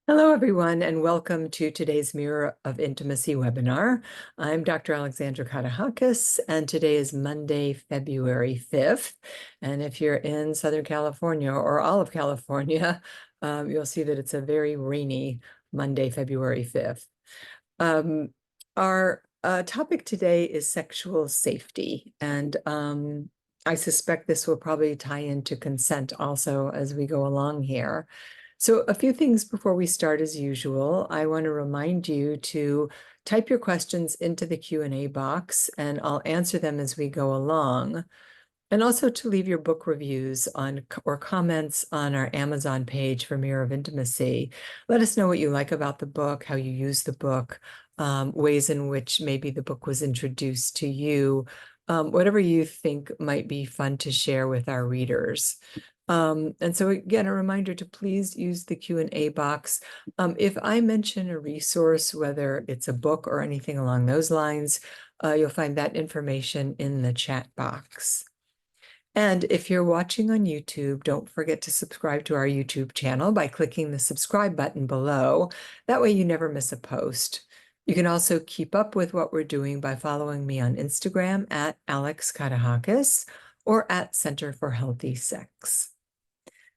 Hello, everyone, and welcome to today's Mirror of Intimacy webinar. I'm Dr. Alexandra Katehakis, and today is Monday, February 5th. And if you're in Southern California or all of California, you'll see that it's a very rainy Monday, February 5th. Our topic today is sexual safety, and I suspect this will probably tie into consent also as we go along here. So a few things before we start as usual. I want to remind you to type your questions into the Q&A box and I'll answer them as we go along. And also to leave your book reviews or comments on our Amazon page for Mirror of Intimacy. Let us know what you like about the book, how you use the book, ways in which maybe the book was introduced to you, whatever you think might be fun to share with our readers. And so again, a reminder to please use the Q&A box. If I mention a resource, whether it's a book or anything along those lines, you'll find that information in the chat box. And if you're watching on YouTube, don't forget to subscribe to our YouTube channel by clicking the subscribe button below. That way you never miss a post. You can also keep up with what we're doing by following me on Instagram at Alex Katehakis or at Center for Healthy Sex.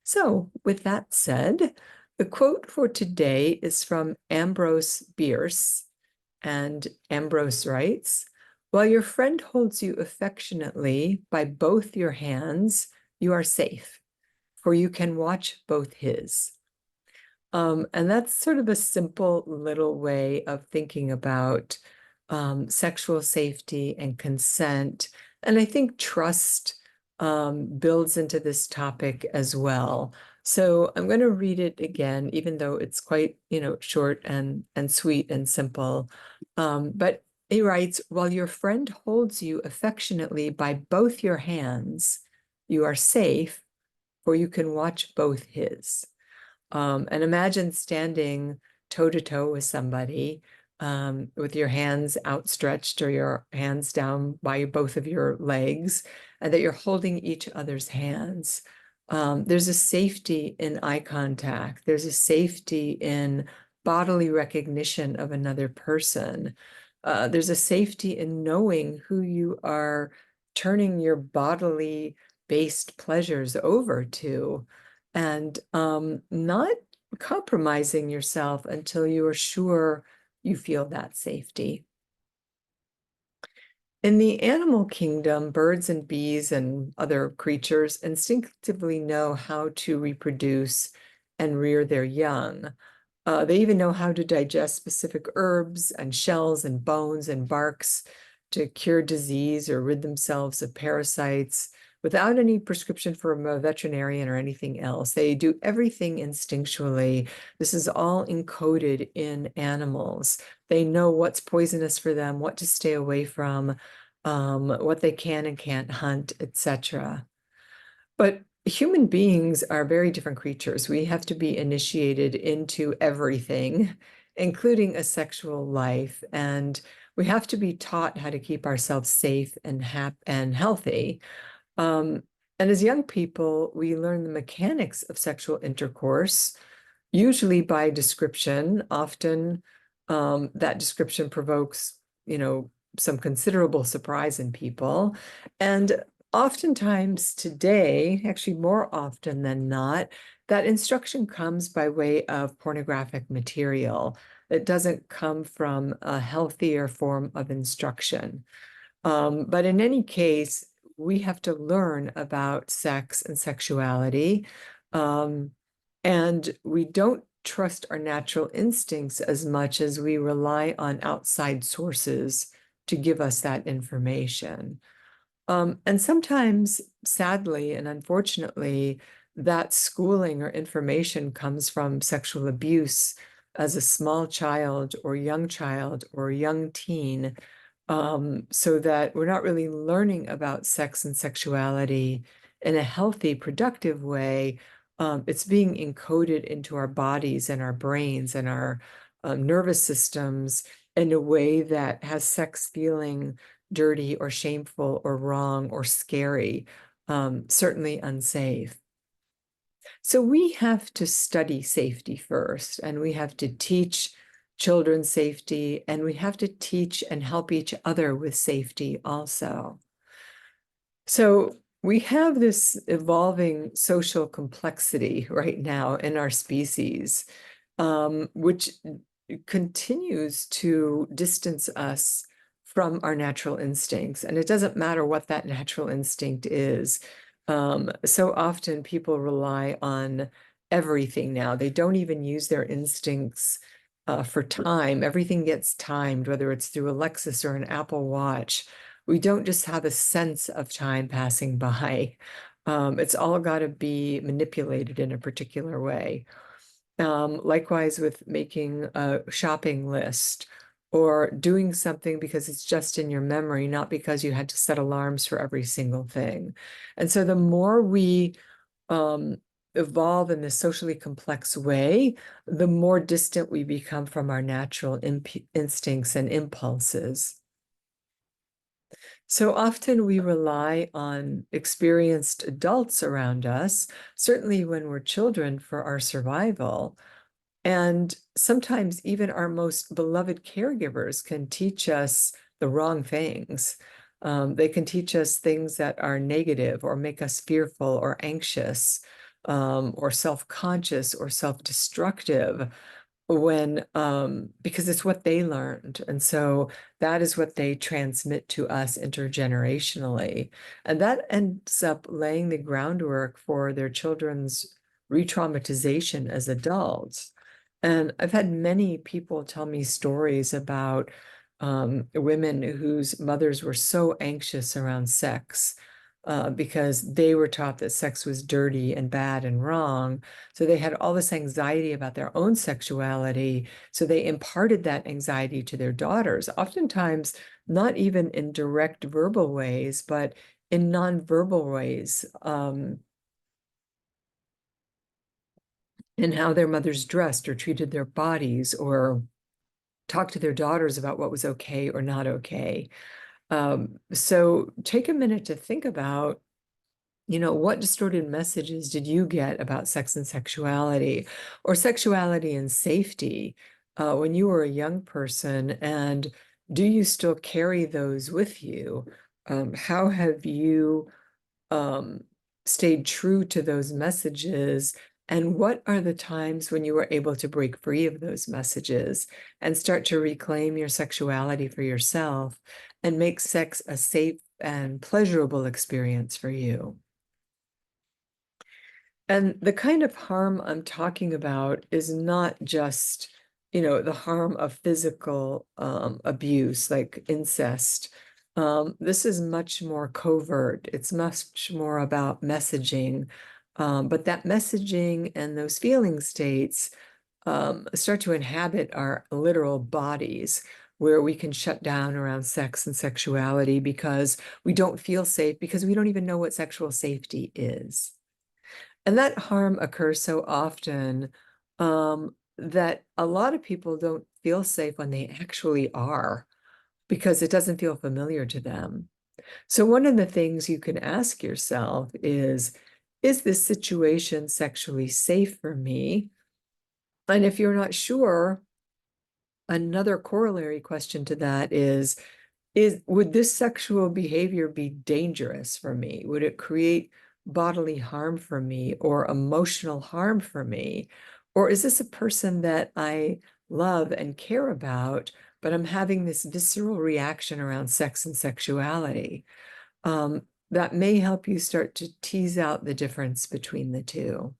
So with that said, the quote for today is from Ambrose Bierce, and Ambrose writes, "While your friend holds you affectionately by both your hands, you are safe, for you can watch both his." And that's sort of a simple little way of thinking about sexual safety and consent. And I think trust builds into this topic as well. So I'm going to read it again, even though it's quite, short and sweet and simple. But he writes, "While your friend holds you affectionately by both your hands, you are safe, for you can watch both his." And imagine standing toe-to-toe with somebody with your hands outstretched or your hands down by both of your legs, and that you're holding each other's hands. There's a safety in eye contact. There's a safety in bodily recognition of another person. There's a safety in knowing who you are turning your bodily based pleasures over to, and not compromising yourself until you are sure you feel that safety. In the animal kingdom, birds and bees and other creatures instinctively know how to reproduce and rear their young. They even know how to digest specific herbs and shells and bones and barks to cure disease or rid themselves of parasites without any prescription from a veterinarian or anything else. They do everything instinctually. This is all encoded in animals. They know what's poisonous for them, what to stay away from, what they can and can't hunt, etc. But human beings are very different creatures. We have to be initiated into everything, including a sexual life, and we have to be taught how to keep ourselves safe and happy and healthy. And as young people, we learn the mechanics of sexual intercourse, usually by description. Often that description provokes, some considerable surprise in people. And oftentimes today, actually more often than not, that instruction comes by way of pornographic material. It doesn't come from a healthier form of instruction. But in any case, we have to learn about sex and sexuality. And we don't trust our natural instincts as much as we rely on outside sources to give us that information. And sometimes, sadly and unfortunately, that schooling or information comes from sexual abuse as a small child or young teen, so that we're not really learning about sex and sexuality in a healthy, productive way. It's being encoded into our bodies and our brains and our nervous systems in a way that has sex feeling dirty or shameful or wrong or scary, certainly unsafe. So we have to study safety first, and we have to teach children safety, and we have to teach and help each other with safety also. So we have this evolving social complexity right now in our species, which continues to distance us from our natural instincts. And it doesn't matter what that natural instinct is. So often people rely on everything now. They don't even use their instincts for time. Everything gets timed, whether it's through Alexis or an Apple Watch. We don't just have a sense of time passing by. It's all got to be manipulated in a particular way. Likewise with making a shopping list or doing something because it's just in your memory, not because you had to set alarms for every single thing. And so the more we evolve in this socially complex way, the more distant we become from our natural instincts and impulses. So often we rely on experienced adults around us, certainly when we're children, for our survival. And sometimes even our most beloved caregivers can teach us the wrong things. They can teach us things that are negative or make us fearful or anxious, or self-conscious or self-destructive because it's what they learned. And so that is what they transmit to us intergenerationally. And that ends up laying the groundwork for their children's re-traumatization as adults. And I've had many people tell me stories about women whose mothers were so anxious around sex because they were taught that sex was dirty and bad and wrong. So they had all this anxiety about their own sexuality. So they imparted that anxiety to their daughters, oftentimes not even in direct verbal ways, but in nonverbal ways. In how their mothers dressed or treated their bodies or talked to their daughters about what was okay or not okay. So take a minute to think about, what distorted messages did you get about sex and sexuality or sexuality and safety when you were a young person? And do you still carry those with you? How have you um, stayed true to those messages? And what are the times when you were able to break free of those messages and start to reclaim your sexuality for yourself and make sex a safe and pleasurable experience for you? And the kind of harm I'm talking about is not just, the harm of physical abuse, like incest. This is much more covert. It's much more about messaging. But that messaging and those feeling states start to inhabit our literal bodies, where we can shut down around sex and sexuality because we don't feel safe, because we don't even know what sexual safety is. And that harm occurs so often that a lot of people don't feel safe when they actually are, because it doesn't feel familiar to them. So one of the things you can ask yourself is this situation sexually safe for me? And if you're not sure, another corollary question to that is would this sexual behavior be dangerous for me? Would it create bodily harm for me or emotional harm for me? Or is this a person that I love and care about, but I'm having this visceral reaction around sex and sexuality? That may help you start to tease out the difference between the two.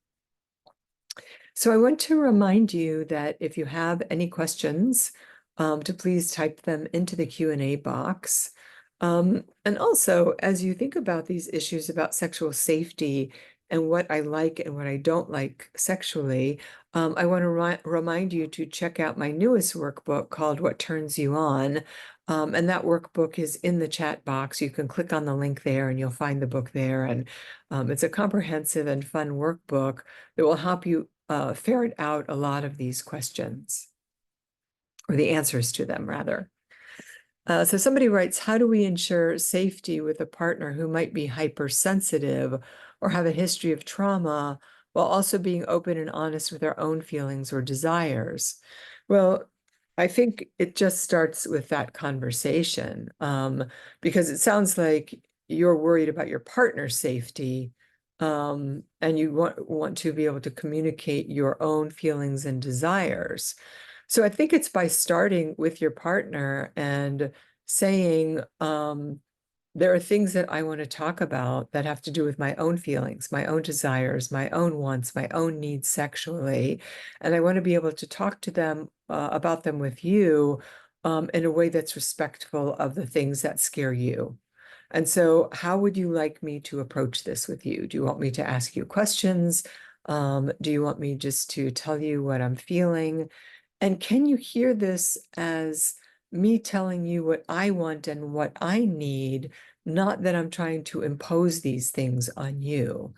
So I want to remind you that if you have any questions, to please type them into the Q&A box. And also, as you think about these issues about sexual safety and what I like and what I don't like sexually, I want to remind you to check out my newest workbook called What Turns You On. And that workbook is in the chat box. You can click on the link there and you'll find the book there. And it's a comprehensive and fun workbook that will help you ferret out a lot of these questions, or the answers to them, rather. So somebody writes, how do we ensure safety with a partner who might be hypersensitive or have a history of trauma while also being open and honest with our own feelings or desires? Well, I think it just starts with that conversation, because it sounds like you're worried about your partner's safety, and you want to be able to communicate your own feelings and desires. So I think it's by starting with your partner and saying, there are things that I want to talk about that have to do with my own feelings, my own desires, my own wants, my own needs sexually. And I want to be able to talk to them about them with you, in a way that's respectful of the things that scare you. And so, how would you like me to approach this with you? Do you want me to ask you questions? Do you want me just to tell you what I'm feeling? And can you hear this as me telling you what I want and what I need, not that I'm trying to impose these things on you?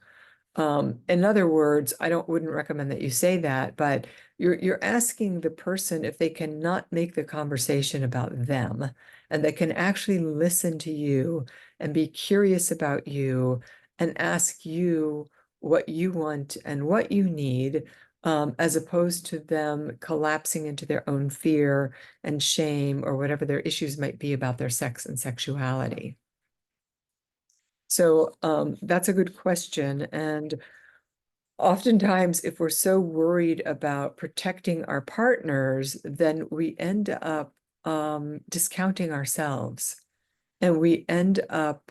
In other words, wouldn't recommend that you say that, but you're asking the person if they cannot make the conversation about them, and they can actually listen to you and be curious about you and ask you what you want and what you need, as opposed to them collapsing into their own fear and shame or whatever their issues might be about their sex and sexuality. So that's a good question. And oftentimes, if we're so worried about protecting our partners, then we end up discounting ourselves, and we end up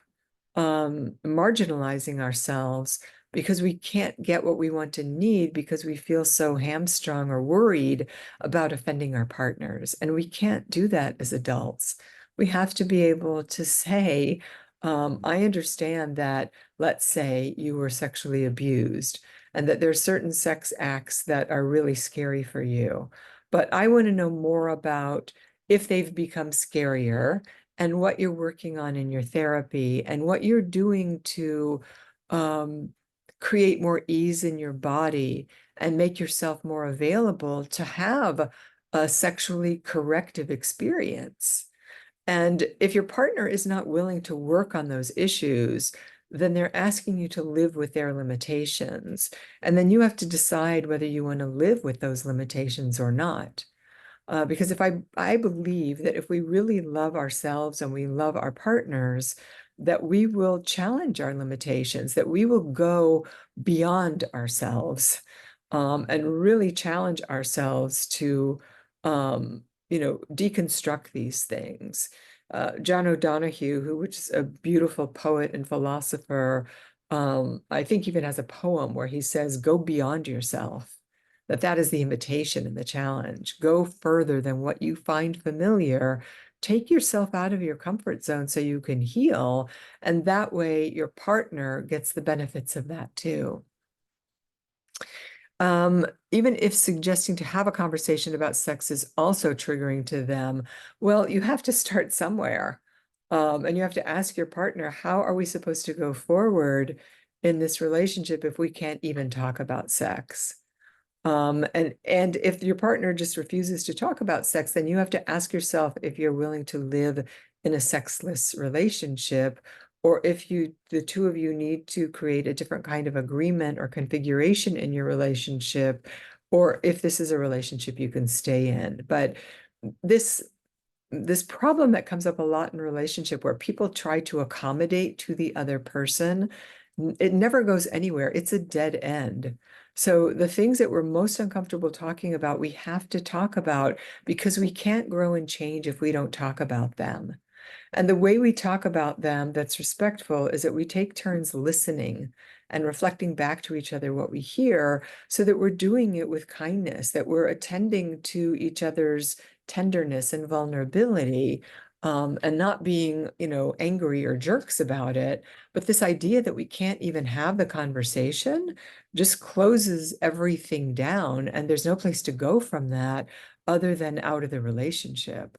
marginalizing ourselves because we can't get what we want and need because we feel so hamstrung or worried about offending our partners. And we can't do that as adults. We have to be able to say, I understand that, let's say you were sexually abused and that there's certain sex acts that are really scary for you. But I want to know more about if they've become scarier and what you're working on in your therapy and what you're doing to create more ease in your body and make yourself more available to have a sexually corrective experience. And if your partner is not willing to work on those issues, then they're asking you to live with their limitations. And then you have to decide whether you want to live with those limitations or not. Because I believe that if we really love ourselves and we love our partners, that we will challenge our limitations, that we will go beyond ourselves, and really challenge ourselves to, deconstruct these things. John O'Donohue, which is a beautiful poet and philosopher, I think even has a poem where he says, "Go beyond yourself." That is the invitation and the challenge. Go further than what you find familiar. Take yourself out of your comfort zone so you can heal. And that way your partner gets the benefits of that too. Even if suggesting to have a conversation about sex is also triggering to them, well, you have to start somewhere. And you have to ask your partner, how are we supposed to go forward in this relationship if we can't even talk about sex? And if your partner just refuses to talk about sex, then you have to ask yourself if you're willing to live in a sexless relationship, or if the two of you need to create a different kind of agreement or configuration in your relationship, or if this is a relationship you can stay in. But this problem that comes up a lot in relationship where people try to accommodate to the other person, it never goes anywhere. It's a dead end. So the things that we're most uncomfortable talking about, we have to talk about because we can't grow and change if we don't talk about them. And the way we talk about them that's respectful is that we take turns listening and reflecting back to each other what we hear, so that we're doing it with kindness, that we're attending to each other's tenderness and vulnerability, and not being, angry or jerks about it. But this idea that we can't even have the conversation just closes everything down, and there's no place to go from that other than out of the relationship.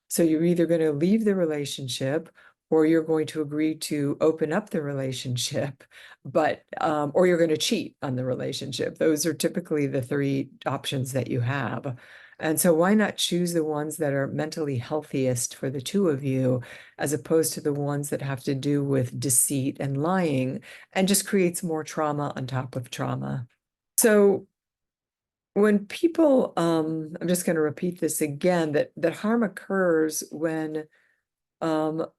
So you're either going to leave the relationship, or you're going to agree to open up the relationship, but or you're going to cheat on the relationship. Those are typically the three options that you have. And so why not choose the ones that are mentally healthiest for the two of you, as opposed to the ones that have to do with deceit and lying, and just creates more trauma on top of trauma. So when people, I'm just going to repeat this again, that harm occurs when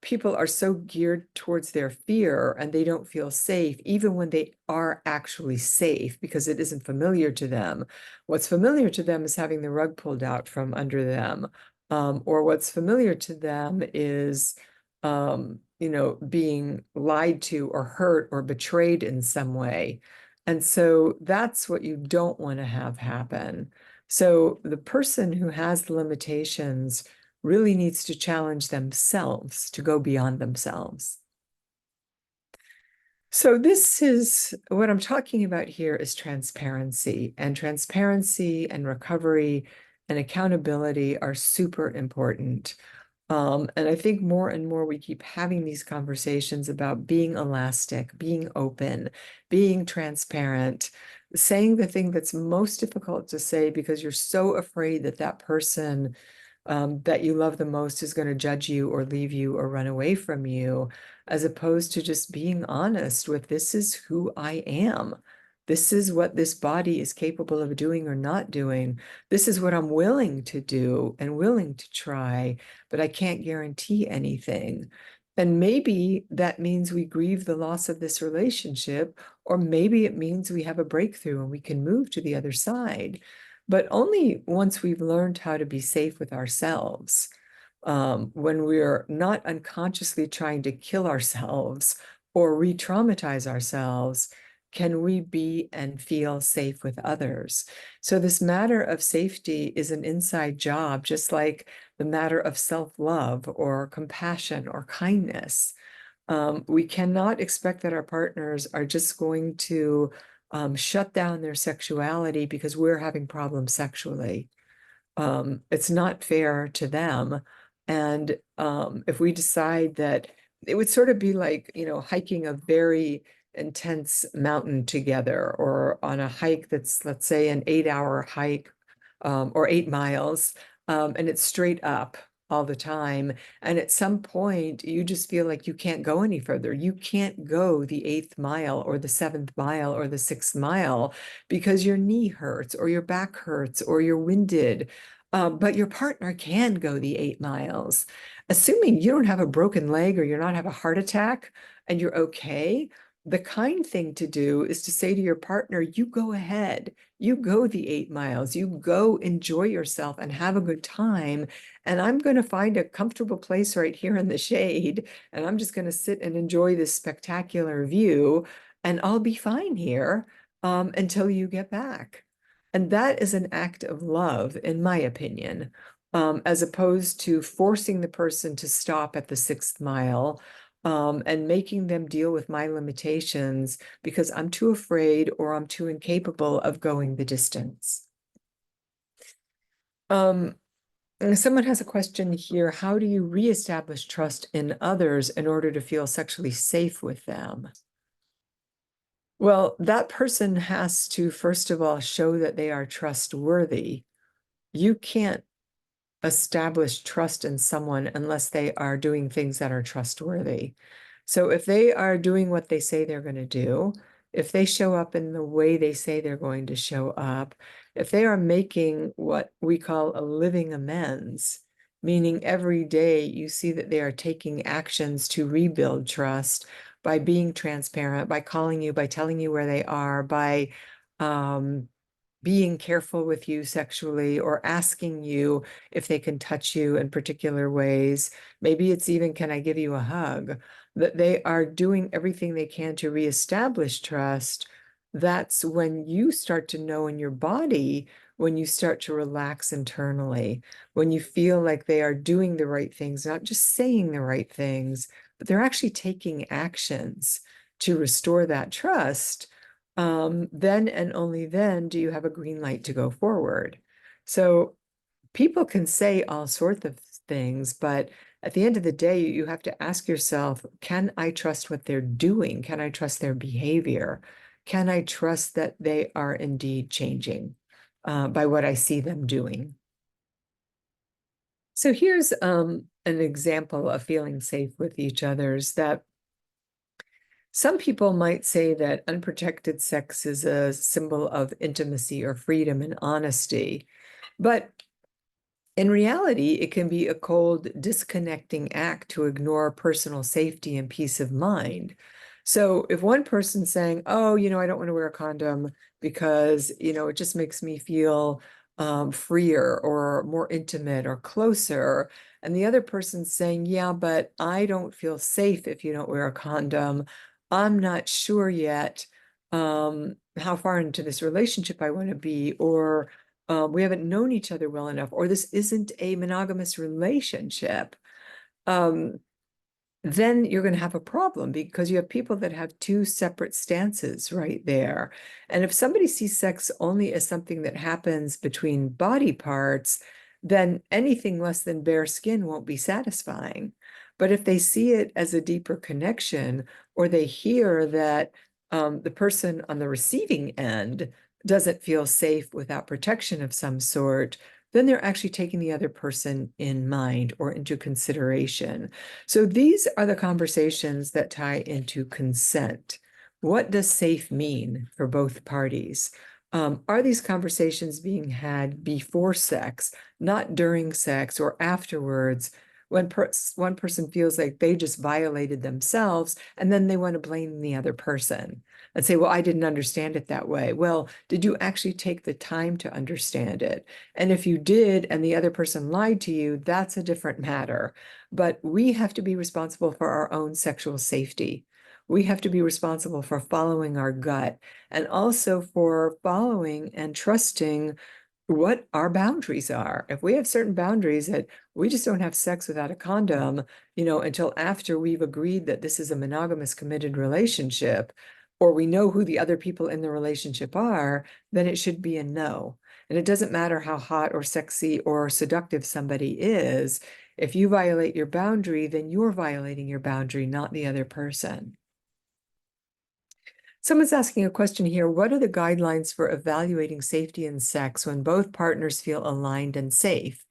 people are so geared towards their fear and they don't feel safe, even when they are actually safe, because it isn't familiar to them. What's familiar to them is having the rug pulled out from under them, or what's familiar to them is, being lied to or hurt or betrayed in some way. And so that's what you don't want to have happen. So the person who has the limitations really needs to challenge themselves to go beyond themselves. So this is what I'm talking about here is transparency, and recovery and accountability are super important. And I think more and more we keep having these conversations about being elastic, being open, being transparent, saying the thing that's most difficult to say because you're so afraid that that person that you love the most is going to judge you or leave you or run away from you, as opposed to just being honest with this is who I am. This is what this body is capable of doing or not doing. This is what I'm willing to do and willing to try, but I can't guarantee anything. And maybe that means we grieve the loss of this relationship, or maybe it means we have a breakthrough and we can move to the other side, but only once we've learned how to be safe with ourselves. When we're not unconsciously trying to kill ourselves or re-traumatize ourselves, can we be and feel safe with others? So this matter of safety is an inside job, just like the matter of self-love or compassion or kindness. We cannot expect that our partners are just going to shut down their sexuality because we're having problems sexually. It's not fair to them. And if we decide that it would sort of be like, hiking a very intense mountain together, or on a hike that's, let's say, an 8-hour hike, or 8 miles, and it's straight up all the time. And at some point, you just feel like you can't go any further. You can't go the 8th mile or the 7th mile or the 6th mile because your knee hurts or your back hurts or you're winded. But your partner can go the 8 miles. Assuming you don't have a broken leg or you're not have a heart attack and you're okay, the kind thing to do is to say to your partner, you go ahead, you go the 8 miles, you go enjoy yourself and have a good time. And I'm going to find a comfortable place right here in the shade. And I'm just going to sit and enjoy this spectacular view. And I'll be fine here until you get back. And that is an act of love, in my opinion, as opposed to forcing the person to stop at the 6th mile, and making them deal with my limitations because I'm too afraid or I'm too incapable of going the distance. Someone has a question here. How do you reestablish trust in others in order to feel sexually safe with them? Well, that person has to, first of all, show that they are trustworthy. You can't establish trust in someone unless they are doing things that are trustworthy. So if they are doing what they say they're going to do, if they show up in the way they say they're going to show up, if they are making what we call a living amends, meaning every day you see that they are taking actions to rebuild trust by being transparent, by calling you, by telling you where they are, by being careful with you sexually, or asking you if they can touch you in particular ways. Maybe it's even, can I give you a hug? That they are doing everything they can to reestablish trust. That's when you start to know in your body, when you start to relax internally, when you feel like they are doing the right things, not just saying the right things, but they're actually taking actions to restore that trust. Then and only then do you have a green light to go forward. So people can say all sorts of things, but at the end of the day, you have to ask yourself, can I trust what they're doing? Can I trust their behavior? Can I trust that they are indeed changing by what I see them doing? So here's an example of feeling safe with each other's that Some people might say that unprotected sex is a symbol of intimacy or freedom and honesty, but in reality, it can be a cold, disconnecting act to ignore personal safety and peace of mind. So if one person's saying, oh, I don't want to wear a condom because, it just makes me feel freer or more intimate or closer, and the other person's saying, yeah, but I don't feel safe if you don't wear a condom. I'm not sure yet how far into this relationship I want to be, or we haven't known each other well enough, or this isn't a monogamous relationship, um, then you're going to have a problem because you have people that have two separate stances right there. And if somebody sees sex only as something that happens between body parts, then anything less than bare skin won't be satisfying. But if they see it as a deeper connection, or they hear that the person on the receiving end doesn't feel safe without protection of some sort, then they're actually taking the other person in mind or into consideration. So these are the conversations that tie into consent. What does safe mean for both parties? Are these conversations being had before sex, not during sex or afterwards, when one person feels like they just violated themselves and then they want to blame the other person and say, well, I didn't understand it that way. Well, did you actually take the time to understand it? And if you did and the other person lied to you, that's a different matter. But we have to be responsible for our own sexual safety. We have to be responsible for following our gut and also for following and trusting what our boundaries are. If we have certain boundaries that we just don't have sex without a condom, until after we've agreed that this is a monogamous committed relationship, or we know who the other people in the relationship are, then it should be a no. And it doesn't matter how hot or sexy or seductive somebody is. If you violate your boundary, then you're violating your boundary, not the other person. Someone's asking a question here. What are the guidelines for evaluating safety in sex when both partners feel aligned and safe?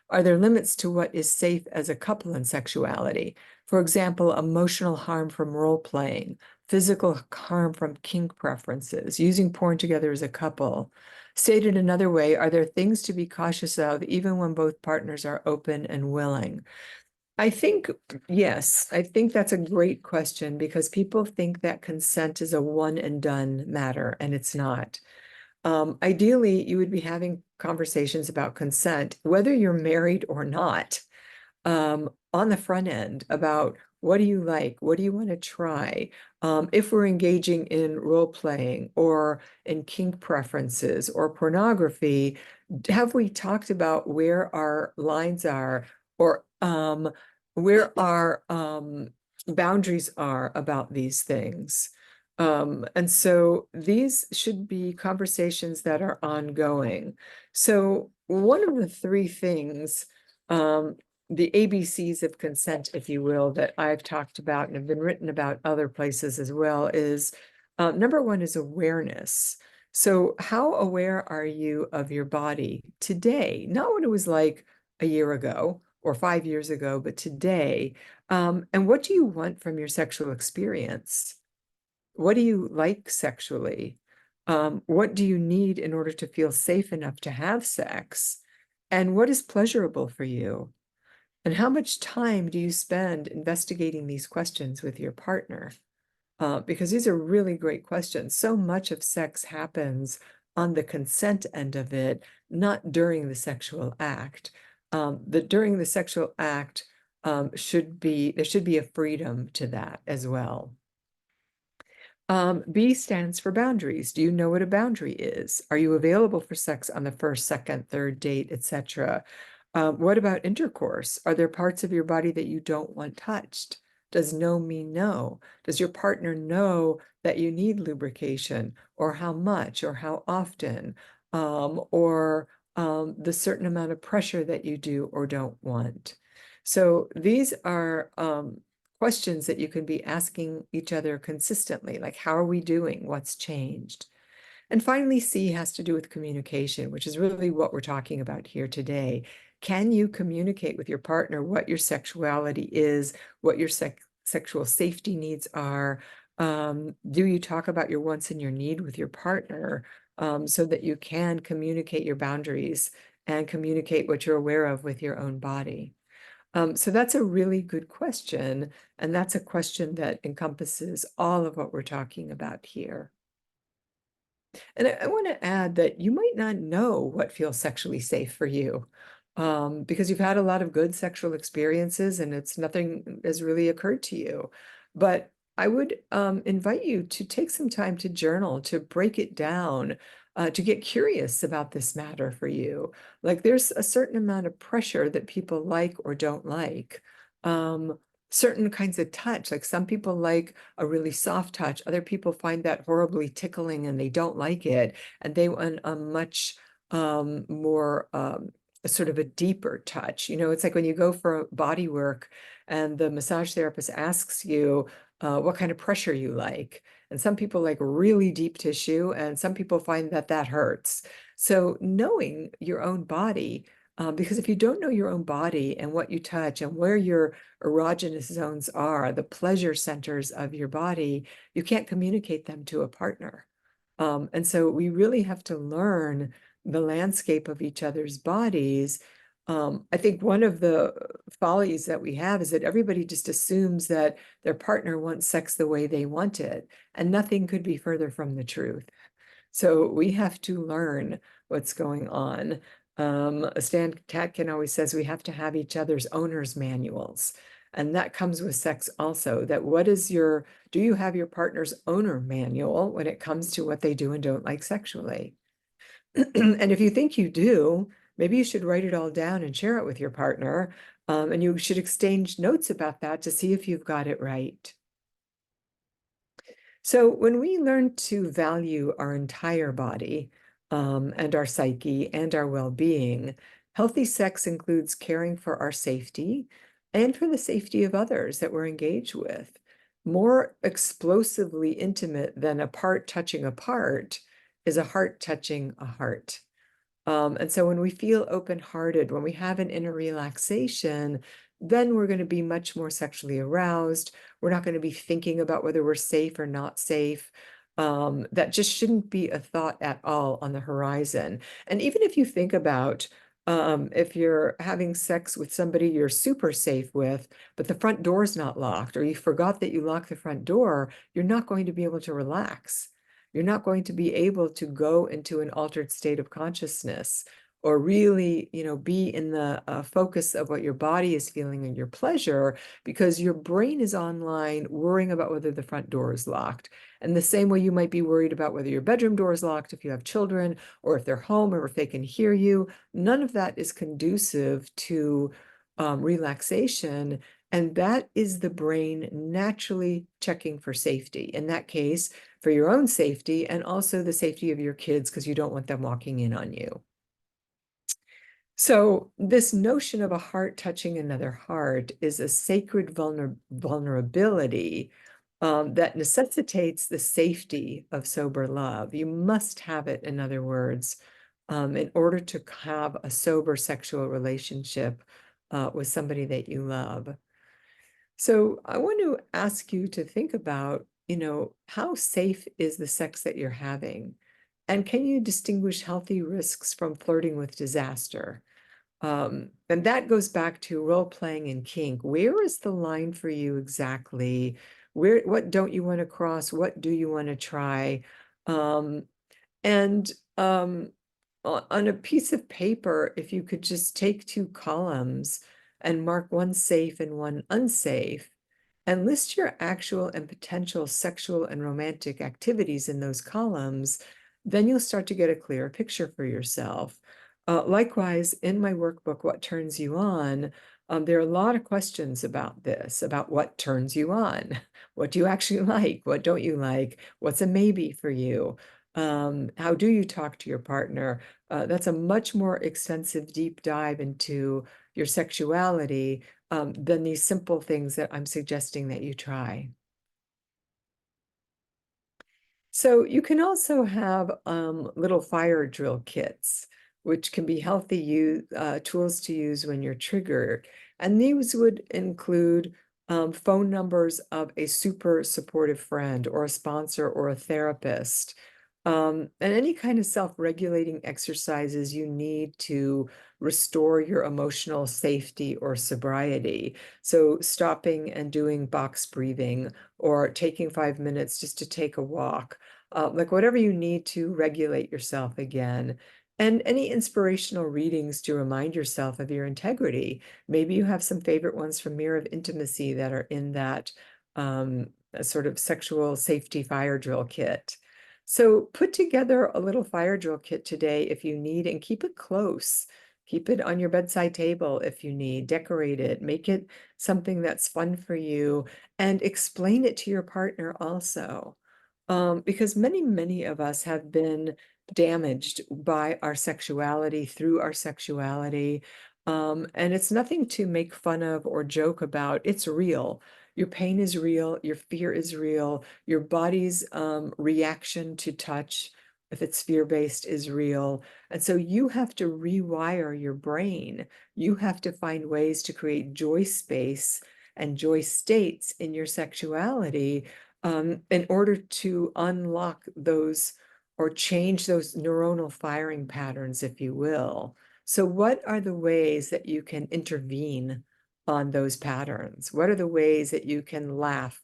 Are there limits to what is safe as a couple in sexuality? For example, emotional harm from role playing, physical harm from kink preferences, using porn together as a couple. Stated another way, are there things to be cautious of even when both partners are open and willing? I think, yes, I think that's a great question because people think that consent is a one and done matter, and it's not. Ideally, you would be having conversations about consent, whether you're married or not, on the front end about what do you like? What do you want to try? If we're engaging in role playing or in kink preferences or pornography, have we talked about where our lines are, or where our boundaries are about these things? And so these should be conversations that are ongoing. So one of the three things, the ABCs of consent, if you will, that I've talked about and have been written about other places as well, is number one is awareness. So how aware are you of your body today? Not what it was like a year ago or 5 years ago, but today. And what do you want from your sexual experience? What do you like sexually? What do you need in order to feel safe enough to have sex? And what is pleasurable for you? And how much time do you spend investigating these questions with your partner? Because these are really great questions. So much of sex happens on the consent end of it, not during the sexual act. During the sexual act there should be a freedom to that as well. B stands for boundaries. Do you know what a boundary is? Are you available for sex on the first, second, third date, etc.? What about intercourse? Are there parts of your body that you don't want touched? Does no mean no? Does your partner know that you need lubrication, or how much, or how often, or the certain amount of pressure that you do or don't want? So these are questions that you can be asking each other consistently, like how are we doing? What's changed? And finally, C has to do with communication, which is really what we're talking about here today. Can you communicate with your partner what your sexuality is, what your sexual safety needs are, Do you talk about your wants and your need with your partner, so that you can communicate your boundaries and communicate what you're aware of with your own body? So that's a really good question, and that's a question that encompasses all of what we're talking about here. And I want to add that you might not know what feels sexually safe for you, because you've had a lot of good sexual experiences and it's nothing has really occurred to you. But I would invite you to take some time to journal, to break it down, to get curious about this matter for you. Like there's a certain amount of pressure that people like or don't like. Um, Certain kinds of touch, like some people like a really soft touch. Other people find that horribly tickling and they don't like it. And they want a much more sort of a deeper touch. You know, it's like when you go for body work and the massage therapist asks you what kind of pressure you like. And some people like really deep tissue, and some people find that that hurts. So knowing your own body, because if you don't know your own body and what you touch and where your erogenous zones are, the pleasure centers of your body, you can't communicate them to a partner. And so we really have to learn the landscape of each other's bodies. I think one of the follies that we have is that everybody just assumes that their partner wants sex the way they want it, and nothing could be further from the truth. So we have to learn what's going on. Stan Tatkin always says we have to have each other's owner's manuals. And that comes with sex also, that do you have your partner's owner manual when it comes to what they do and don't like sexually? And if you think you do, maybe you should write it all down and share it with your partner. And you should exchange notes about that to see if you've got it right. So when we learn to value our entire body, and our psyche and our well-being, healthy sex includes caring for our safety and for the safety of others that we're engaged with. More explosively intimate than a part touching a part is a heart touching a heart. And so when we feel open-hearted, when we have an inner relaxation, then we're going to be much more sexually aroused. We're not going to be thinking about whether we're safe or not safe. That just shouldn't be a thought at all on the horizon. And even if you think about if you're having sex with somebody you're super safe with, but the front door is not locked, or you forgot that you locked the front door, you're not going to be able to relax. You're not going to be able to go into an altered state of consciousness or really, be in the focus of what your body is feeling and your pleasure, because your brain is online worrying about whether the front door is locked. And the same way you might be worried about whether your bedroom door is locked if you have children, or if they're home, or if they can hear you. None of that is conducive to relaxation. And that is the brain naturally checking for safety. In that case, for your own safety and also the safety of your kids, because you don't want them walking in on you. So this notion of a heart touching another heart is a sacred vulnerability that necessitates the safety of sober love. You must have it, in other words, in order to have a sober sexual relationship with somebody that you love. So I want to ask you to think about, how safe is the sex that you're having? And can you distinguish healthy risks from flirting with disaster? And that goes back to role playing and kink. Where is the line for you exactly? What don't you want to cross? What do you want to try? Um, and on a piece of paper, if you could just take two columns and mark one safe and one unsafe, and list your actual and potential sexual and romantic activities in those columns, then you'll start to get a clearer picture for yourself. Likewise, in my workbook, What Turns You On, there are a lot of questions about this, about what turns you on. What do you actually like? What don't you like? What's a maybe for you? How do you talk to your partner? That's a much more extensive deep dive into your sexuality than these simple things that I'm suggesting that you try. So you can also have little fire drill kits, which can be healthy tools to use when you're triggered. And these would include phone numbers of a super supportive friend or a sponsor or a therapist, and any kind of self-regulating exercises you need to restore your emotional safety or sobriety. So stopping and doing box breathing or taking 5 minutes just to take a walk, like whatever you need to regulate yourself again. And any inspirational readings to remind yourself of your integrity. Maybe you have some favorite ones from Mirror of Intimacy that are in that sort of sexual safety fire drill kit. So put together a little fire drill kit today if you need, and keep it close. Keep it on your bedside table if you need. Decorate it. Make it something that's fun for you, and explain it to your partner also. Because many, many of us have been damaged by our sexuality, through our sexuality. And it's nothing to make fun of or joke about. It's real. Your pain is real. Your fear is real. Your body's reaction to touch, if it's fear-based, is real. And so you have to rewire your brain. You have to find ways to create joy space and joy states in your sexuality, in order to unlock those or change those neuronal firing patterns, if you will. So what are the ways that you can intervene on those patterns? What are the ways that you can laugh,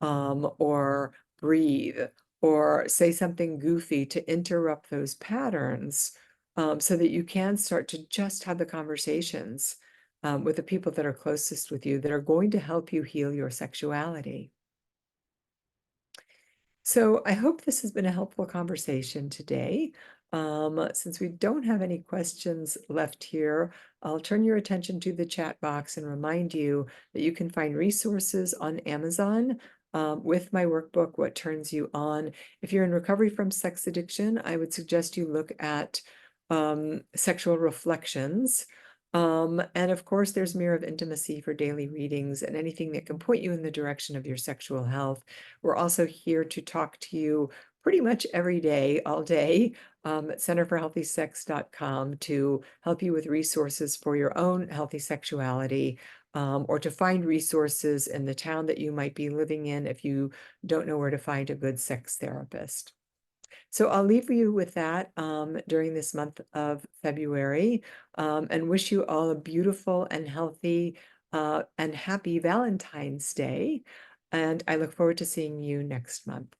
or breathe, or say something goofy to interrupt those patterns, so that you can start to just have the conversations, with the people that are closest with you that are going to help you heal your sexuality? So I hope this has been a helpful conversation today. Since we don't have any questions left here, I'll turn your attention to the chat box and remind you that you can find resources on Amazon, with my workbook, What Turns You On. If you're in recovery from sex addiction, I would suggest you look at Sexual Reflections. And of course, there's Mirror of Intimacy for daily readings and anything that can point you in the direction of your sexual health. We're also here to talk to you pretty much every day, all day, at centerforhealthysex.com to help you with resources for your own healthy sexuality, or to find resources in the town that you might be living in if you don't know where to find a good sex therapist. So I'll leave you with that, during this month of February, and wish you all a beautiful and healthy, and happy Valentine's Day. And I look forward to seeing you next month.